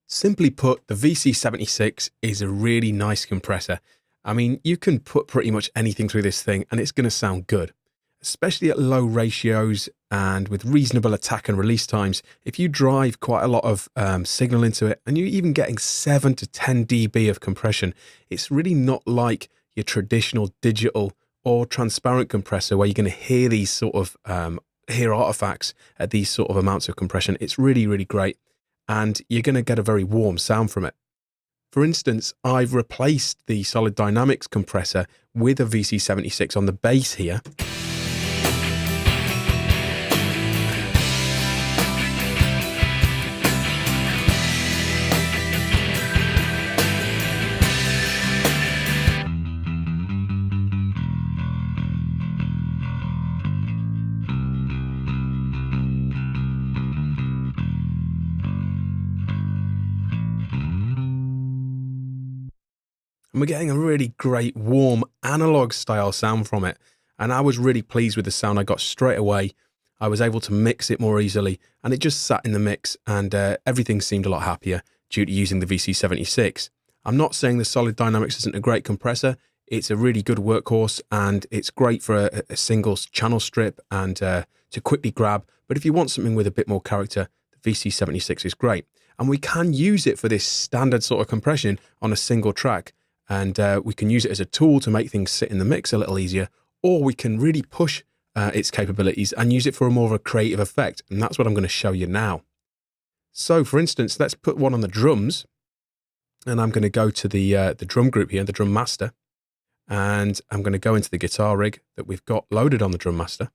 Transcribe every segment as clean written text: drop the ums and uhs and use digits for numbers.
Simply put, the VC76 is a really nice compressor. I mean, you can put pretty much anything through this thing and it's going to sound good, especially at low ratios and with reasonable attack and release times. If you drive quite a lot of signal into it and you're even getting 7 to 10 dB of compression, it's really not like your traditional digital or transparent compressor where you're going to hear these sort of hear artifacts at these sort of amounts of compression. It's really, really great. And you're going to get a very warm sound from it. For instance, I've replaced the Solid Dynamics compressor with a VC76 on the bass here. And we're getting a really great warm analog style sound from it. And I was really pleased with the sound I got straight away. I was able to mix it more easily and it just sat in the mix and everything seemed a lot happier due to using the VC76. I'm not saying the Solid Dynamics isn't a great compressor. It's a really good workhorse and it's great for a single channel strip and to quickly grab. But if you want something with a bit more character, the VC76 is great. And we can use it for this standard sort of compression on a single track. And we can use it as a tool to make things sit in the mix a little easier, or we can really push its capabilities and use it for a more of a creative effect. And that's what I'm going to show you now. So for instance, let's put one on the drums and I'm going to go to the drum group here, the drum master, and I'm going to go into the guitar rig that we've got loaded on the drum master.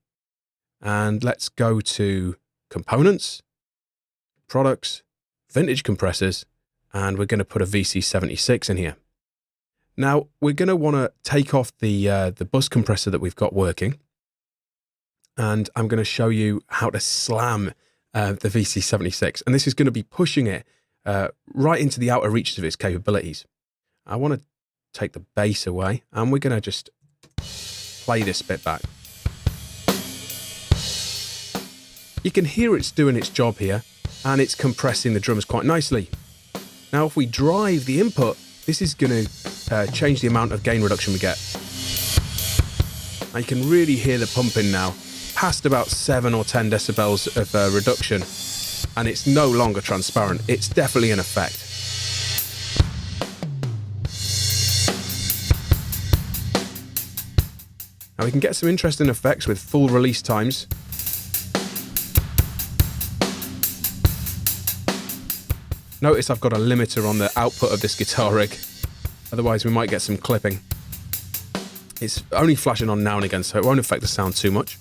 And let's go to components, products, vintage compressors, and we're going to put a VC76 in here. Now, we're going to want to take off the bus compressor that we've got working, and I'm going to show you how to slam the VC76, and this is going to be pushing it right into the outer reaches of its capabilities. I want to take the bass away, and we're going to just play this bit back. You can hear it's doing its job here, and it's compressing the drums quite nicely. Now, if we drive the input, this is going to change the amount of gain reduction we get. Now you can really hear the pumping now, past about 7 or 10 decibels of reduction, and it's no longer transparent. It's definitely an effect. Now we can get some interesting effects with full release times. Notice I've got a limiter on the output of this guitar rig, otherwise we might get some clipping. It's only flashing on now and again, so it won't affect the sound too much.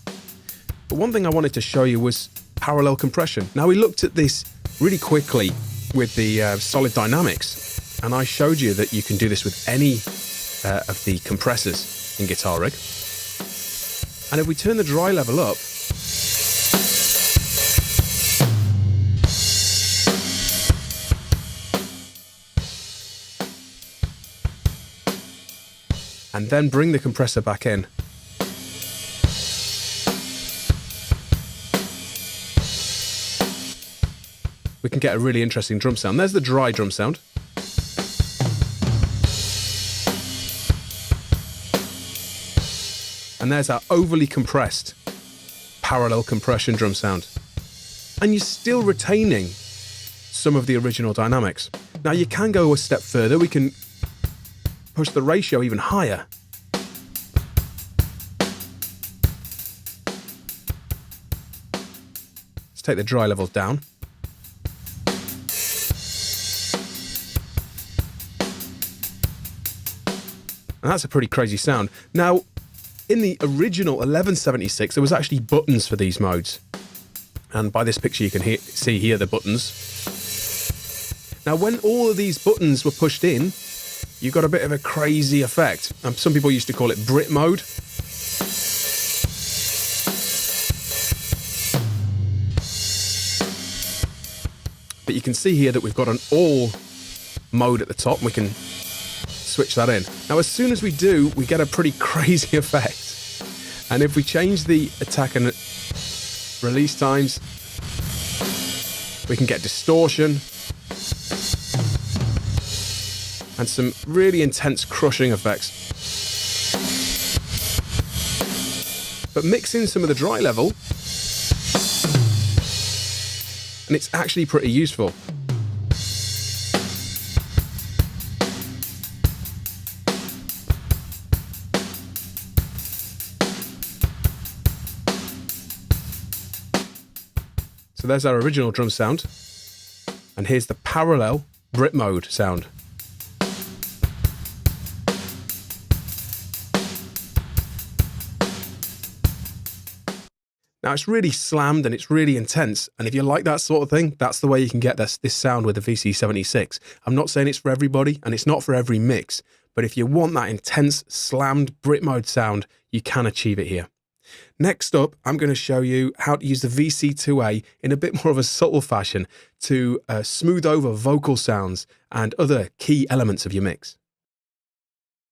But one thing I wanted to show you was parallel compression. Now we looked at this really quickly with the Solid Dynamics, and I showed you that you can do this with any of the compressors in guitar rig. And if we turn the dry level up, and then bring the compressor back in, we can get a really interesting drum sound. There's the dry drum sound. And there's our overly compressed parallel compression drum sound. And you're still retaining some of the original dynamics. Now you can go a step further. We can push the ratio even higher. Let's take the dry levels down. And that's a pretty crazy sound. Now, in the original 1176, there was actually buttons for these modes. And by this picture, you can see here the buttons. Now, when all of these buttons were pushed in, you got a bit of a crazy effect. Some people used to call it Brit mode. But you can see here that we've got an all mode at the top. We can switch that in. Now, as soon as we do, we get a pretty crazy effect. And if we change the attack and release times, we can get distortion. and some really intense crushing effects. But mix in some of the dry level, and it's actually pretty useful. So there's our original drum sound, and here's the parallel Brit mode sound. Now it's really slammed and it's really intense, and if you like that sort of thing, that's the way you can get this sound with the VC76. I'm not saying it's for everybody, and it's not for every mix, but if you want that intense, slammed Brit mode sound, you can achieve it here. Next up, I'm going to show you how to use the VC2A in a bit more of a subtle fashion to smooth over vocal sounds and other key elements of your mix.